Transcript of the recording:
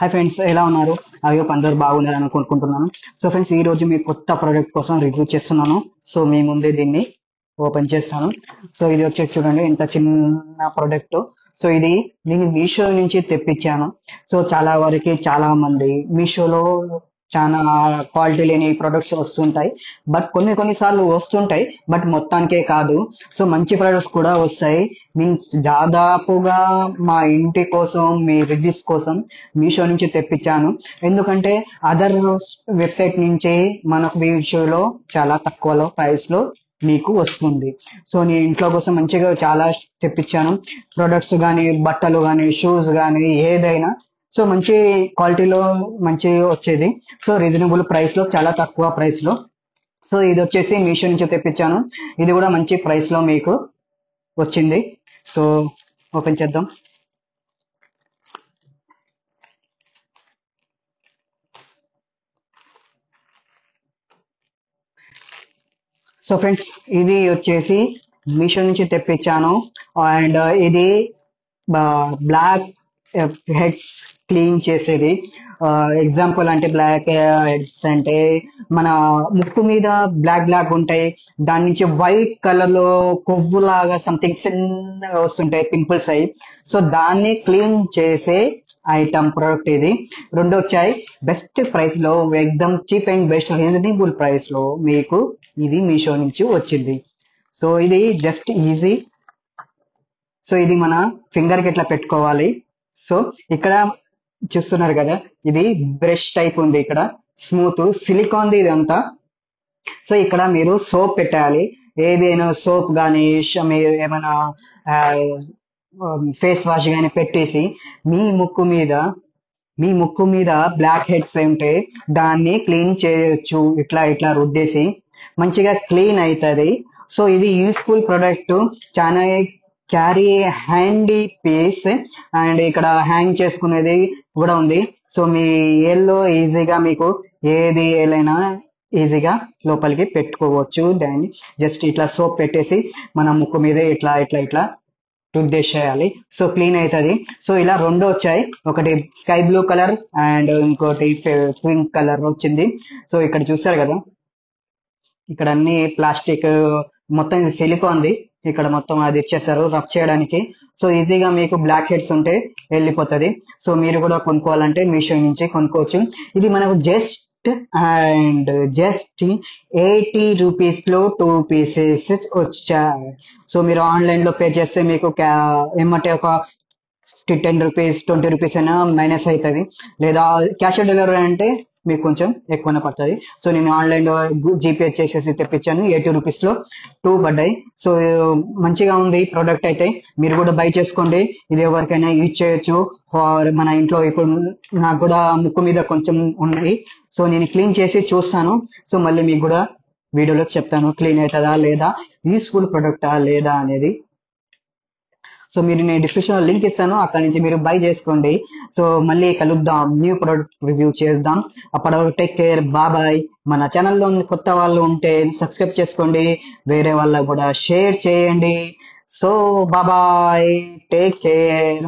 Hi friends, ఎలా ఉన్నారు? అయ్యో అందరూ బాగున్నారని అనుకుంటున్నాను. సో ఫ్రెండ్స్, ఈ రోజు మీ కొత్త ప్రోడక్ట్ కోసం రివ్యూ చేస్తున్నాను. సో మీ ముందే దీన్ని ఓపెన్ చేస్తాను. సో ఇది వచ్చేసి చూడండి ఎంత చిన్న ప్రోడక్ట్. సో ఇది నేను మీషో నుంచి తెప్పించాను. సో చాలా వరకు చాలా మంది మీషోలో చాలా క్వాలిటీ లేని ప్రొడక్ట్స్ వస్తుంటాయి. బట్ కొన్నిసార్లు వస్తుంటాయి, బట్ మొత్తానికే కాదు. సో మంచి ప్రొడక్ట్స్ కూడా వస్తాయి. మీన్స్ దాదాపుగా మా ఇంటి కోసం, మీ రివ్యూస్ కోసం మీషో నుంచి తెప్పించాను. ఎందుకంటే అదర్ వెబ్సైట్ నుంచి మనకు మీషోలో చాలా తక్కువలో ప్రైస్ లో మీకు వస్తుంది. సో నేను ఇంట్లో కోసం మంచిగా చాలా తెప్పించాను. ప్రొడక్ట్స్ కానీ, బట్టలు కానీ, షూస్ కానీ, ఏదైనా సో మంచి క్వాలిటీలో మంచి వచ్చేది. సో రీజనబుల్ ప్రైస్ లో, చాలా తక్కువ ప్రైస్ లో. సో ఇది వచ్చేసి మీషో నుంచి తెప్పించాను. ఇది కూడా మంచి ప్రైస్ లో మీకు వచ్చింది. సో ఓపెన్ చేద్దాం. సో ఫ్రెండ్స్, ఇది వచ్చేసి మీషో నుంచి తెప్పించాను. అండ్ ఇది బ్లాక్ హెడ్స్ క్లీన్ చేసేది. ఎగ్జాంపుల్ అంటే బ్లాక్ హెడ్స్ అంటే మన ముక్కు మీద బ్లాక్ ఉంటాయి, దాని నుంచి వైట్ కలర్ లో కొవ్వులాగా సంథింగ్ చిన్నగా వస్తుంటాయి, పింపుల్స్ అయ్యి. సో దాన్ని క్లీన్ చేసే ఐటమ్ ప్రోడక్ట్ ఇది. రెండు వచ్చాయి బెస్ట్ ప్రైస్ లో, ఎక్దమ్ cheap and best reasonable price లో మీకు ఇది మీషో నుంచి వచ్చింది. సో ఇది జస్ట్ ఈజీ. సో ఇది మన ఫింగర్ కి ఎట్లా పెట్టుకోవాలి. సో ఇక్కడ చూస్తున్నారు కదా, ఇది బ్రష్ టైప్ ఉంది, ఇక్కడ స్మూత్ సిలికాన్ ది ఇదంతా. సో ఇక్కడ మీరు సోప్ పెట్టాలి, ఏదైనా సోప్ కానీ, మీరు ఏమైనా ఫేస్ వాష్ కానీ పెట్టేసి మీ ముక్కు మీద బ్లాక్ హెడ్స్ ఉంటే దాన్ని క్లీన్ చేయొచ్చు. ఇట్లా ఇట్లా రుద్దేసి మంచిగా క్లీన్ అవుతుంది. సో ఇది యూస్ఫుల్ ప్రొడక్ట్, చాలా క్యారీ హ్యాండీ పీస్. అండ్ ఇక్కడ హ్యాంగ్ చేసుకునేది కూడా ఉంది. సో మీ ఏల్లో ఈజీగా మీకు ఏది ఏలైనా ఈజీగా లోపలికి పెట్టుకోవచ్చు. దాన్ని జస్ట్ ఇట్లా సోప్ పెట్టేసి మన ముక్కు మీద ఇట్లా ఇట్లా ఇట్లా రుద్దేసేయాలి. సో క్లీన్ అవుతుంది. సో ఇలా రెండు వచ్చాయి, ఒకటి స్కై బ్లూ కలర్ అండ్ ఇంకోటి పింక్ కలర్ వచ్చింది. సో ఇక్కడ చూసారు కదా, ఇక్కడ అన్ని ప్లాస్టిక్, మొత్తం ఇది సిలికాన్ది. ఇక్కడ మొత్తం అది ఇచ్చేసారు రఫ్ చేయడానికి. సో ఈజీగా మీకు బ్లాక్ హెడ్స్ ఉంటే వెళ్ళిపోతుంది. సో మీరు కూడా కొనుక్కోవాలంటే మీషో నుంచి కొనుక్కోవచ్చు. ఇది మనకు జస్ట్ 80 రూపీస్ లో 2 పీసెస్ వచ్చాయి. సో మీరు ఆన్లైన్ లో పే చేస్తే మీకు ఏమంటే ఒక 10 రూపీస్ 20 రూపీస్ అయినా మైనస్ అవుతుంది. లేదా క్యాష్ ఆన్ డెలివరీ అంటే మీకు కొంచెం ఎక్కువనే పడుతుంది. సో నేను ఆన్లైన్ లో జీపే చేసేసి తెప్పించాను. 80 రూపీస్ లో 2 పడ్డాయి. సో మంచిగా ఉంది ప్రోడక్ట్ అయితే. మీరు కూడా బై చేసుకోండి. ఇది ఎవరికైనా యూజ్ చేయొచ్చు. మన ఇంట్లో ఇప్పుడు నాకు కూడా ముక్కు మీద కొంచెం ఉన్నాయి. సో నేను క్లీన్ చేసి చూస్తాను. సో మళ్ళీ మీకు కూడా వీడియోలో చెప్తాను క్లీన్ అవుతుందా లేదా, యూస్ఫుల్ ప్రొడక్టా లేదా అనేది. సో మీరు నేను డిస్క్రిప్షన్ లో లింక్ ఇస్తాను, అక్కడ నుంచి మీరు బై చేసుకోండి. సో మళ్ళీ కలుద్దాం, న్యూ ప్రొడక్ట్ రివ్యూ చేద్దాం. అప్పటివరకు టేక్ కేర్, బాయ్. మన ఛానల్లో కొత్త వాళ్ళు ఉంటే సబ్స్క్రైబ్ చేసుకోండి, వేరే వాళ్ళకు కూడా షేర్ చేయండి. So bye, take care.